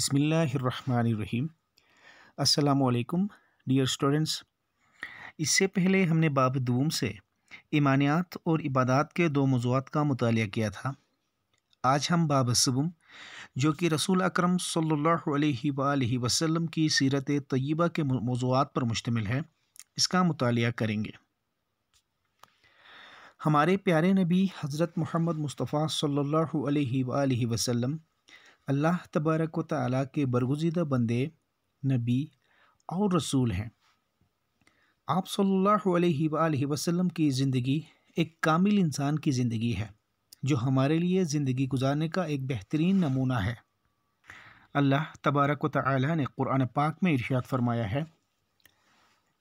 بسم اللہ الرحمن الرحیم۔ السلام علیکم ڈیئر اسٹوڈنٹس۔ اس سے پہلے ہم نے باب دوم سے ایمانیات اور عبادات کے دو موضوعات کا مطالعہ کیا تھا۔ آج ہم باب سوم، جو کہ رسول اکرم صلی اللہ علیہ وآلہ وسلم کی سیرت طیبہ کے موضوعات پر مشتمل ہے، اس کا مطالعہ کریں گے۔ ہمارے پیارے نبی حضرت محمد مصطفیٰ صلی اللہ علیہ وآلہ وسلم اللہ تبارک و تعالیٰ کے برگزیدہ بندے، نبی اور رسول ہیں۔ آپ صلی اللہ علیہ وآلہ وسلم کی زندگی ایک کامل انسان کی زندگی ہے، جو ہمارے لیے زندگی گزارنے کا ایک بہترین نمونہ ہے۔ اللہ تبارک و تعالیٰ نے قرآن پاک میں ارشاد فرمایا ہے،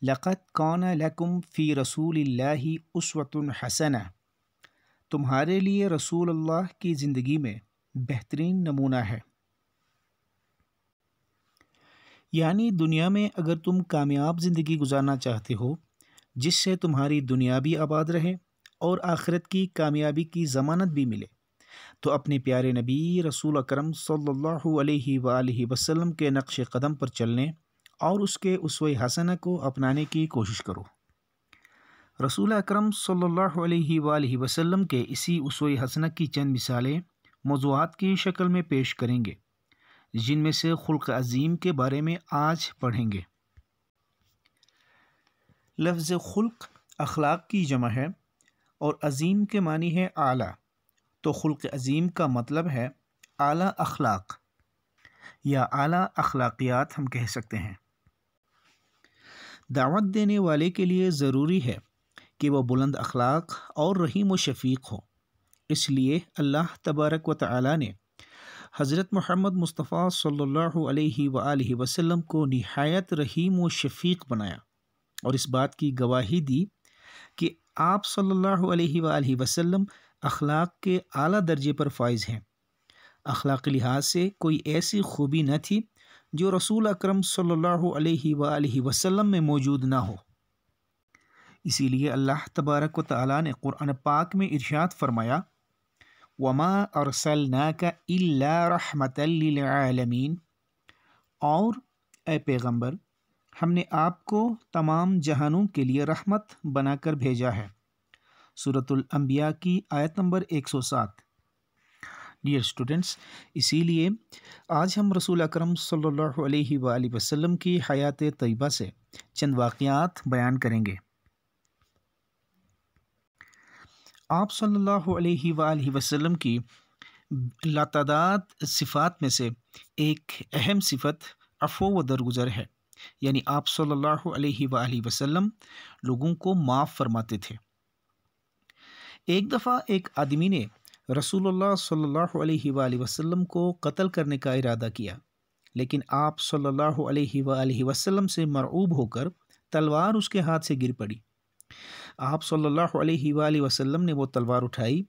لَقَدْ كَانَ لَكُمْ فِي رَسُولِ اللَّهِ أُسْوَةٌ حَسَنَةٌ، تمہارے لیے رسول اللہ کی زندگی میں بہترین نمونہ ہے۔ یعنی دنیا میں اگر تم کامیاب زندگی گزارنا چاہتے ہو، جس سے تمہاری دنیا بھی آباد رہے اور آخرت کی کامیابی کی ضمانت بھی ملے، تو اپنے پیارے نبی رسول اکرم صلی اللہ علیہ وآلہ وسلم کے نقش قدم پر چلنے اور اس کے اسوہ حسنہ کو اپنانے کی کوشش کرو۔ رسول اکرم صلی اللہ علیہ وآلہ وسلم کے اسی اسوہ حسنہ کی چند مثالیں موضوعات کی شکل میں پیش کریں گے، جن میں سے خلق عظیم کے بارے میں آج پڑھیں گے۔ لفظ خلق اخلاق کی جمع ہے اور عظیم کے معنی ہے اعلیٰ، تو خلق عظیم کا مطلب ہے اعلیٰ اخلاق یا اعلیٰ اخلاقیات ہم کہہ سکتے ہیں۔ دعوت دینے والے کے لیے ضروری ہے کہ وہ بلند اخلاق اور رحیم و شفیق ہو۔ اس لیے اللہ تبارک و تعالیٰ نے حضرت محمد مصطفیٰ صلی اللہ علیہ وآلہ وسلم کو نہایت رحیم و شفیق بنایا، اور اس بات کی گواہی دی کہ آپ صلی اللہ علیہ وآلہ وسلم اخلاق کے اعلیٰ درجے پر فائز ہیں۔ اخلاقی لحاظ سے کوئی ایسی خوبی نہ تھی جو رسول اکرم صلی اللہ علیہ وآلہ وسلم میں موجود نہ ہو۔ اسی لیے اللہ تبارک و تعالیٰ نے قرآن پاک میں ارشاد فرمایا، وَمَا أَرْسَلْنَاكَ إِلَّا رَحْمَةً لِّلْعَالَمِينَ، اور اے پیغمبر، ہم نے آپ کو تمام جہانوں کے لیے رحمت بنا کر بھیجا ہے۔ سورۃ الانبیاء کی آیت نمبر 107۔ ڈیئر اسٹوڈنٹس، اسی لیے آج ہم رسول اکرم صلی اللہ علیہ وآلہ وسلم کی حیات طیبہ سے چند واقعات بیان کریں گے۔ آپ صلی اللہ علیہ وآلہ وسلم کی لاتعداد صفات میں سے ایک اہم صفت عفو و درگزر ہے، یعنی آپ صلی اللہ علیہ وآلہ وسلم لوگوں کو معاف فرماتے تھے۔ ایک دفعہ ایک آدمی نے رسول اللہ صلی اللہ علیہ وآلہ وسلم کو قتل کرنے کا ارادہ کیا، لیکن آپ صلی اللہ علیہ وآلہ وسلم سے مرعوب ہو کر تلوار اس کے ہاتھ سے گر پڑی۔ آپ صلی اللہ علیہ وآلہ وسلم نے وہ تلوار اٹھائی۔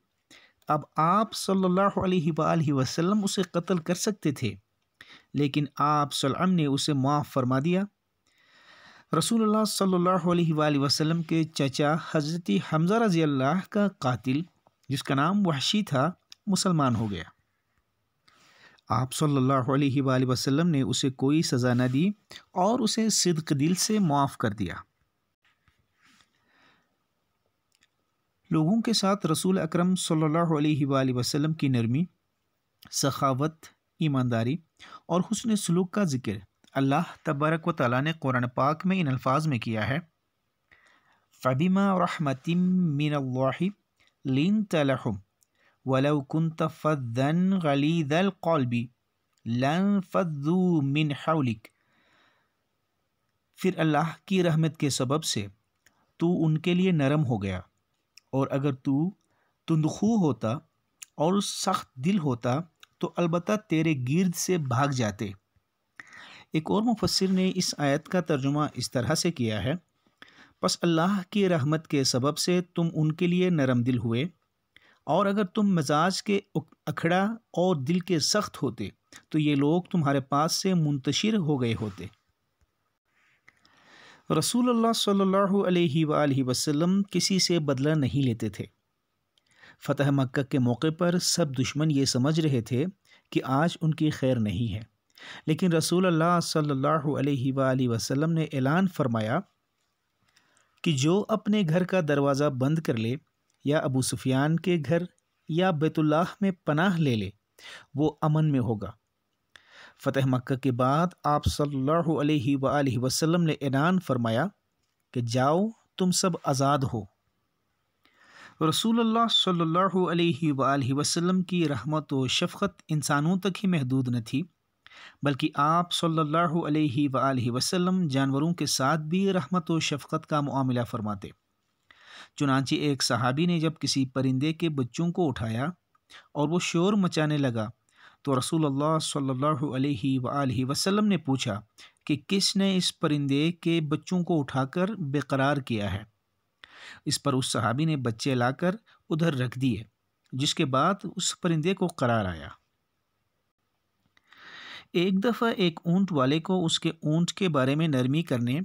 اب آپ صلی اللہ علیہ وآلہ وسلم اسے قتل کر سکتے تھے، لیکن آپ صلی اللہ علیہ وسلم نے اسے معاف فرما دیا۔ رسول اللہ صلی اللہ علیہ وآلہ وسلم کے چچا حضرت حمزہ رضی اللہ کا قاتل، جس کا نام وحشی تھا، مسلمان ہو گیا۔ آپ صلی اللہ علیہ وآلہ وسلم نے اسے کوئی سزا نہ دی اور اسے صدق دل سے معاف کر دیا۔ لوگوں کے ساتھ رسول اکرم صلی اللہ علیہ وآلہ وسلم کی نرمی، سخاوت، ایمانداری اور حسن سلوک کا ذکر اللہ تبارک و تعالیٰ نے قرآن پاک میں ان الفاظ میں کیا ہے، فَبِمَا رَحْمَةٍ مِّنَ اللَّهِ لِنْتَ لَهُمْ وَلَوْ كُنْتَ فَظًّا غَلِيظَ الْقَلْبِ لَانفَضُّوا مِنْ حَوْلِكَ، پھر اللہ کی رحمت کے سبب سے تو ان کے لیے نرم ہو گیا، اور اگر تو تندخو ہوتا اور سخت دل ہوتا تو البتہ تیرے گرد سے بھاگ جاتے۔ ایک اور مفسر نے اس آیت کا ترجمہ اس طرح سے کیا ہے، پس اللہ کی رحمت کے سبب سے تم ان کے لیے نرم دل ہوئے، اور اگر تم مزاج کے اکھڑا اور دل کے سخت ہوتے تو یہ لوگ تمہارے پاس سے منتشر ہو گئے ہوتے۔ رسول اللہ صلی اللہ علیہ وآلہ وسلم کسی سے بدلہ نہیں لیتے تھے۔ فتح مکہ کے موقع پر سب دشمن یہ سمجھ رہے تھے کہ آج ان کی خیر نہیں ہے، لیکن رسول اللہ صلی اللہ علیہ وآلہ وسلم نے اعلان فرمایا کہ جو اپنے گھر کا دروازہ بند کر لے یا ابو سفیان کے گھر یا بیت اللہ میں پناہ لے لے وہ امن میں ہوگا۔ فتح مکہ کے بعد آپ صلی اللہ علیہ وآلہ وسلم نے اعلان فرمایا کہ جاؤ تم سب آزاد ہو۔ رسول اللہ صلی اللہ علیہ وآلہ وسلم کی رحمت و شفقت انسانوں تک ہی محدود نہ تھی، بلکہ آپ صلی اللہ علیہ وآلہ وسلم جانوروں کے ساتھ بھی رحمت و شفقت کا معاملہ فرماتے۔ چنانچہ ایک صحابی نے جب کسی پرندے کے بچوں کو اٹھایا اور وہ شور مچانے لگا تو رسول اللہ صلی اللہ علیہ وآلہ وسلم نے پوچھا کہ کس نے اس پرندے کے بچوں کو اٹھا کر بے قرار کیا ہے؟ اس پر اس صحابی نے بچے لا کر ادھر رکھ دیے، جس کے بعد اس پرندے کو قرار آیا۔ ایک دفعہ ایک اونٹ والے کو اس کے اونٹ کے بارے میں نرمی کرنے،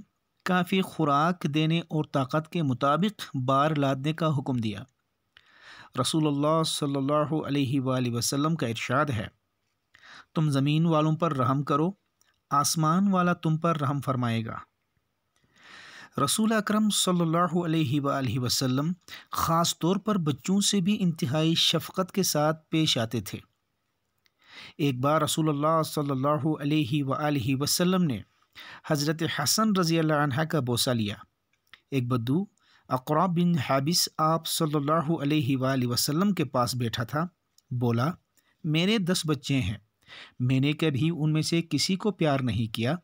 کافی خوراک دینے اور طاقت کے مطابق بار لادنے کا حکم دیا۔ رسول اللہ صلی اللہ علیہ وآلہ وسلم کا ارشاد ہے، تم زمین والوں پر رحم کرو، آسمان والا تم پر رحم فرمائے گا۔ رسول اکرم صلی اللہ علیہ وآلہ وسلم خاص طور پر بچوں سے بھی انتہائی شفقت کے ساتھ پیش آتے تھے۔ ایک بار رسول اللہ صلی اللہ علیہ وآلہ وسلم نے حضرت حسن رضی اللہ عنہ کا بوسہ لیا۔ ایک بدو اقرع بن حابس آپ صلی اللہ علیہ وآلہ وسلم کے پاس بیٹھا تھا، بولا میرے 10 بچے ہیں، میں نے کبھی ان میں سے کسی کو پیار نہیں کیا۔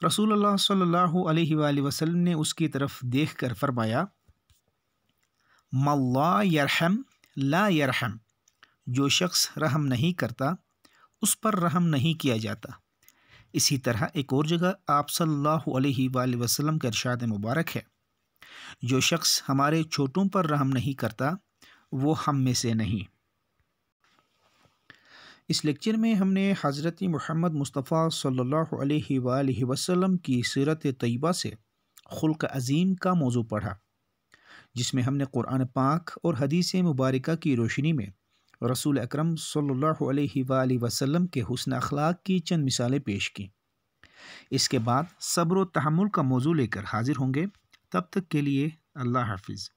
رسول اللہ صلی اللہ علیہ وآلہ وسلم نے اس کی طرف دیکھ کر فرمایا، مَن لا یرحم لا یرحم، جو شخص رحم نہیں کرتا اس پر رحم نہیں کیا جاتا۔ اسی طرح ایک اور جگہ آپ صلی اللہ علیہ وآلہ وسلم کا ارشاد مبارک ہے، جو شخص ہمارے چھوٹوں پر رحم نہیں کرتا وہ ہم میں سے نہیں۔ اس لیکچر میں ہم نے حضرت محمد مصطفیٰ صلی اللہ علیہ وآلہ وسلم کی سیرت طیبہ سے خلق عظیم کا موضوع پڑھا، جس میں ہم نے قرآن پاک اور حدیث مبارکہ کی روشنی میں رسول اکرم صلی اللہ علیہ وآلہ وسلم کے حسن اخلاق کی چند مثالیں پیش کیں۔ اس کے بعد صبر و تحمل کا موضوع لے کر حاضر ہوں گے، تب تک کے لیے اللہ حافظ۔